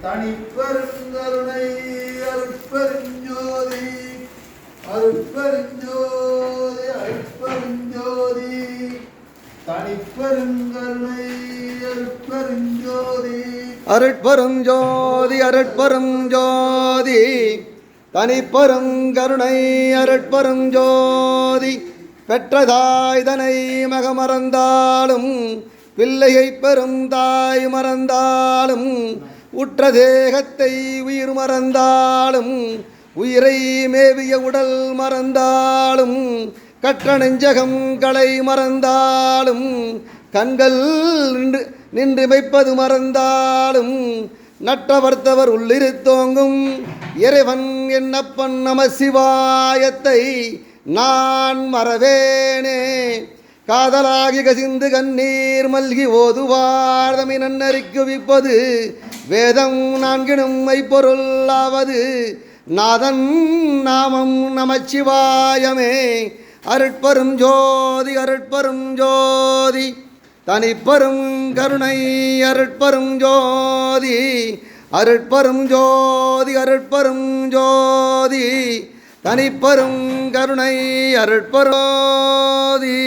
தனிப்பெருங்கருணை அருட்பெருஞ்சோதி அருட்பெருஞ்சோதி அருட்பெருஞ்சோதி தனிப்பெருங்கருணை அருட்பெருஞ்சோதி அருட்பெருஞ்சோதி அருட்பெருஞ்சோதி தனிப்பெருங்கருணை அருட்பெருஞ்சோதி பெற்றதாய்தனை மகமறந்தாலும் பிள்ளையை பெரும் தாய் மறந்தாலும் உற்ற தேகத்தை உயிர் மறந்தாலும் உயிரை மேவிய உடல் மறந்தாலும் கற்ற நெஞ்சகம் களை மறந்தாலும் கண்கள் நின்று வைப்பது மறந்தாலும் நட்டவர்த்தவர் உள்ளிருத்தோங்கும் இறைவன் என்னப்பன் நம சிவாயத்தை நான் மறவேனே. காதலாகி கசிந்து கண்ணீர் மல்கி ஓதுவார் தமி நன்னறிக்கு விப்பது வேதம் நான்கினும் மெய்ப்பொருளாவது நாதன் நாமம் நமச்சிவாயமே. அருட்பெரும் ஜோதி அருட்பெரும் ஜோதி தனிப்பெரும் கருணை அருட்பெரும் ஜோதி அருட்பெரும் ஜோதி அருட்பெரும் ஜோதி தனிப்பெரும் கருணை அருட்பெரும் ஜோதி.